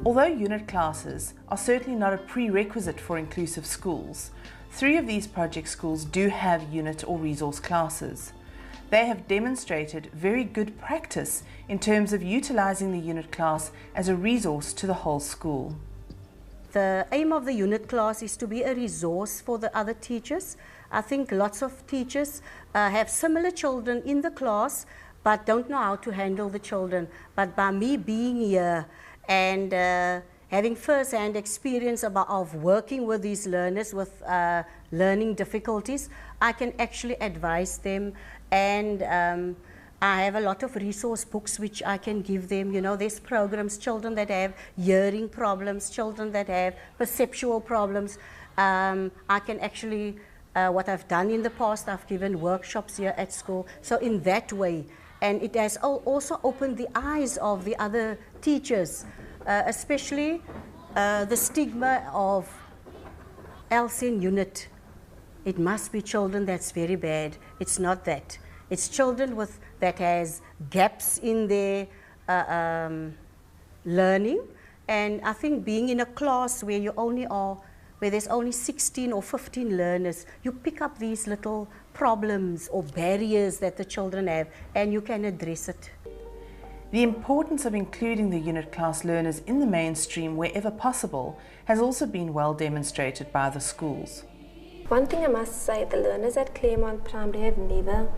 Although unit classes are certainly not a prerequisite for inclusive schools, 3 of these project schools do have unit or resource classes. They have demonstrated very good practice in terms of utilizing the unit class as a resource to the whole school. The aim of the unit class is to be a resource for the other teachers. I think lots of teachers have similar children in the class but don't know how to handle the children. But by me being here and having first-hand experience of working with these learners with learning difficulties, I can actually advise them, and I have a lot of resource books which I can give them. You know, there's programs, children that have hearing problems, children that have perceptual problems. I can actually, what I've done in the past, I've given workshops here at school. So in that way, and it has also opened the eyes of the other teachers, especially the stigma of LSEN unit. It must be children that's very bad. It's not that. It's children that has gaps in their learning. And I think being in a class where where there's only 16 or 15 learners, you pick up these little problems or barriers that the children have, and you can address it. The importance of including the unit class learners in the mainstream wherever possible has also been well demonstrated by the schools. One thing I must say, the learners at Claremont Primary have never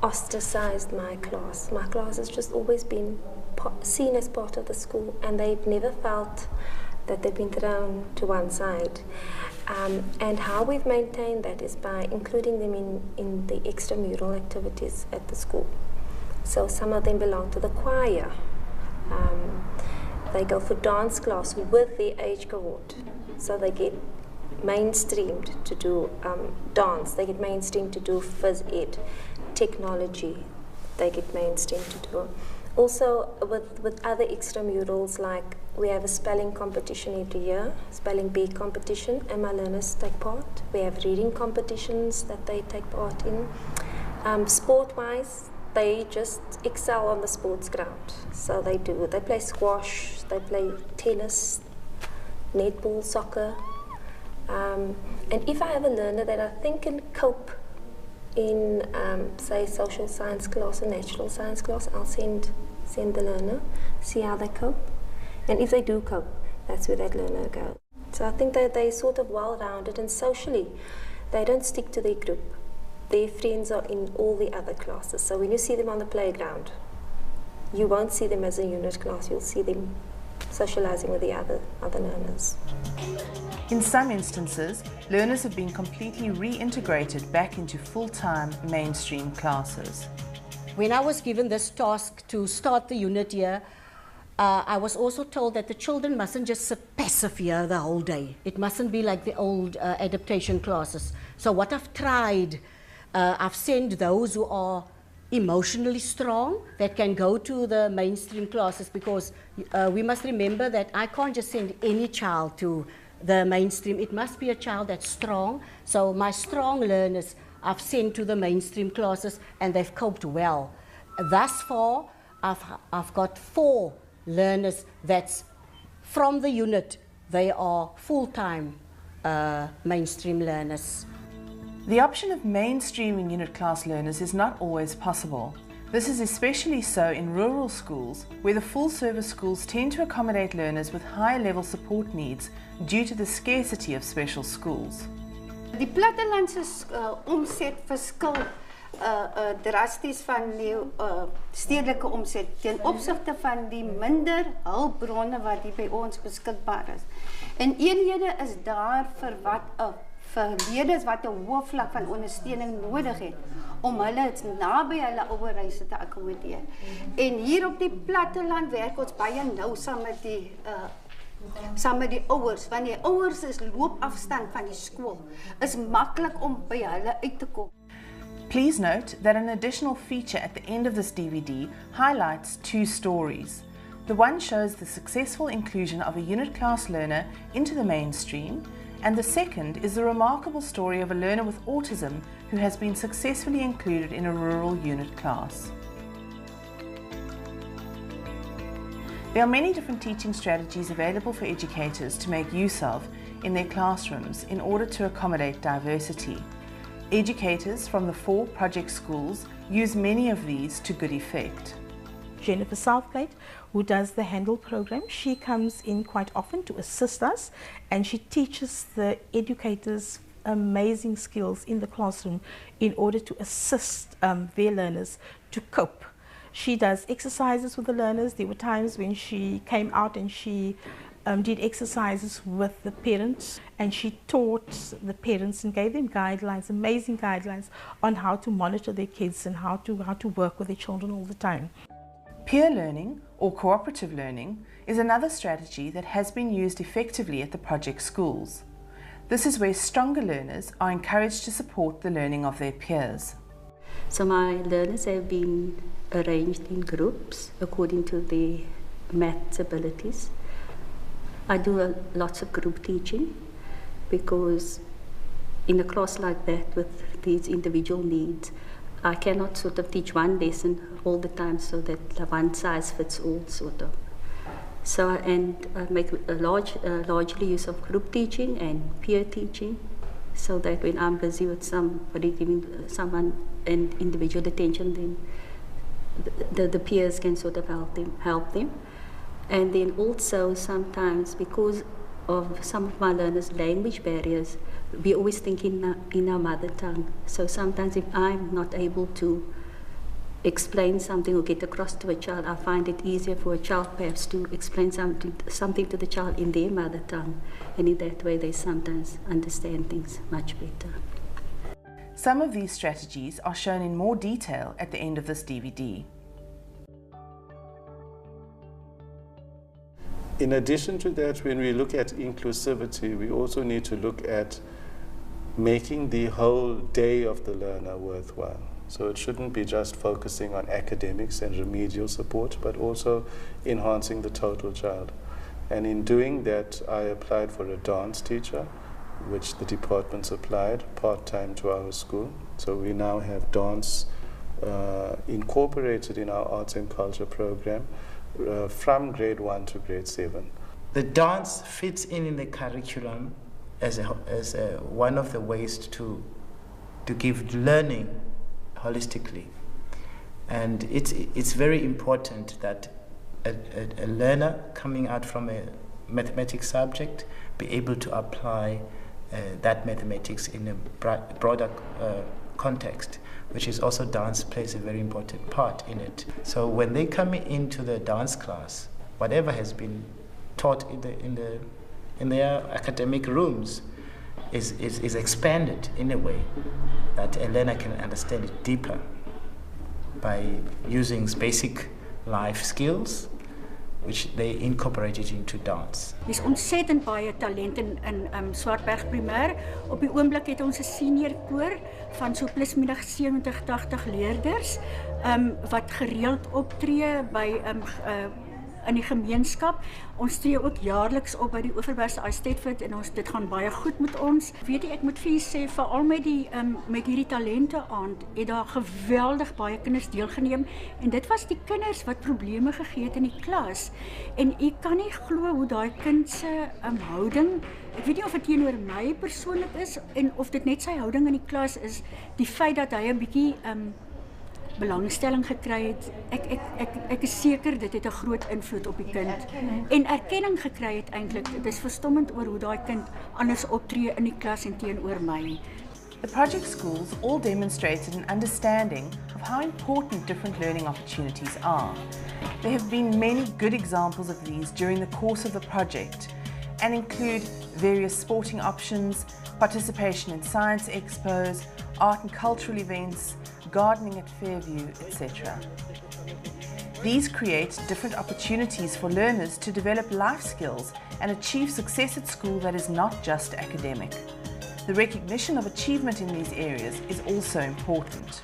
ostracized my class. My class has just always been seen as part of the school, and they've never felt that they've been thrown to one side. And how we've maintained that is by including them in the extramural activities at the school. So some of them belong to the choir. They go for dance class with their age cohort. So they get mainstreamed to do dance, they get mainstreamed to do phys ed, technology, they get mainstreamed to do. Also with other extramurals, like we have a spelling competition every year, spelling bee competition, and my learners take part. We have reading competitions that they take part in. Sport-wise, they just excel on the sports ground. So they play squash, they play tennis, netball, soccer. And if I have a learner that I think can cope in, say, social science class or natural science class, I'll send the learner, see how they cope. And if they do cope, that's where that learner goes. So I think that they're sort of well-rounded, and socially, they don't stick to their group. Their friends are in all the other classes. So when you see them on the playground, you won't see them as a unit class, you'll see them socializing with the other learners. In some instances, learners have been completely reintegrated back into full-time mainstream classes. When I was given this task to start the unit here, I was also told that the children mustn't just sit passive here the whole day. It mustn't be like the old adaptation classes. So what I've tried, I've sent those who are emotionally strong that can go to the mainstream classes, because we must remember that I can't just send any child to the mainstream. It must be a child that's strong. So my strong learners I've sent to the mainstream classes, and they've coped well. Thus far, I've got 4 learners that's from the unit. They are full-time mainstream learners. The option of mainstreaming unit class learners is not always possible. This is especially so in rural schools, where the full-service schools tend to accommodate learners with higher-level support needs due to the scarcity of special schools. Die plattelandse omset verskil drasties van die stedelike omset ten opsigte van die minder hulpbronne wat hier by ons beskikbaar is. En eenhede is daar vir vir leerders wat 'n hoë vlak van ondersteuning nodig het om hulle naby hulle ouerhuise te akkommodeer. En hier op die platteland werk ons baie nou saam met die ouers, want die ouers is loopafstand van die skool. Is maklik om by hulle uit te kom. Please note that an additional feature at the end of this DVD highlights 2 stories. The one shows the successful inclusion of a unit class learner into the mainstream, and the second is the remarkable story of a learner with autism who has been successfully included in a rural unit class. There are many different teaching strategies available for educators to make use of in their classrooms in order to accommodate diversity. Educators from the 4 project schools use many of these to good effect. Jennifer Southgate, who does the Handle program, she comes in quite often to assist us, and she teaches the educators amazing skills in the classroom in order to assist their learners to cope. She does exercises with the learners. There were times when she came out and she did exercises with the parents, and she taught the parents and gave them guidelines, amazing guidelines on how to monitor their kids and how to work with their children all the time. Peer learning or cooperative learning is another strategy that has been used effectively at the project schools. This is where stronger learners are encouraged to support the learning of their peers. So my learners have been arranged in groups according to their maths abilities. I do lots of group teaching because in a class like that with these individual needs, I cannot sort of teach one lesson all the time so that one size fits all sort of. So I make a largely use of group teaching and peer teaching, so that when I'm busy with somebody giving someone an individual attention, then the peers can sort of help them. And then also sometimes, because of some of my learners' language barriers, we always think in our mother tongue. So sometimes if I'm not able to explain something or get across to a child, I find it easier for a child perhaps to explain something to the child in their mother tongue. And in that way they sometimes understand things much better. Some of these strategies are shown in more detail at the end of this DVD. In addition to that, when we look at inclusivity, we also need to look at making the whole day of the learner worthwhile. So it shouldn't be just focusing on academics and remedial support, but also enhancing the total child. And in doing that, I applied for a dance teacher, which the department supplied part-time to our school. So we now have dance incorporated in our arts and culture program from grade 1 to grade 7. The dance fits in the curriculum as one of the ways to give learning holistically. And it's very important that a learner coming out from a mathematics subject be able to apply that mathematics in a broader context, which is also dance plays a very important part in it. So when they come into the dance class, whatever has been taught in their academic rooms is expanded in a way that a learner can understand it deeper by using basic life skills which they incorporated into dance. Dis ontsettend baie talent in Swartberg Primêr. Op die oomblik het ons 'n senior koor van so plus minus 70, 80 leerders wat gereeld optree by in die gemeenskap. Ons tree ook jaarliks op by die Overberg Eisteddfort en dit gaan baie goed met ons. Weet jy, ek moet vir julle sê, veral met hierdie talente aand het daar geweldig baie kinders deelgeneem, en dit was die kinders wat probleme gegee het in die klas. En ek kan nie glo hoe daai kind se houding, ek weet nie of dit teenoor my persoonlik is en of dit net sy houding in die klas is, die feit dat hy 'n bietjie belangstelling gekry het. Ek is seker dit het 'n groot invloed op die kind. En erkenning gekry het eintlik. Dit is verstommend oor hoe daai kind anders optree in die klas en teenoor my. The project schools all demonstrated an understanding of how important different learning opportunities are. There have been many good examples of these during the course of the project and include various sporting options, participation in science expos, art and cultural events, gardening at Fairview, etc. These create different opportunities for learners to develop life skills and achieve success at school that is not just academic. The recognition of achievement in these areas is also important.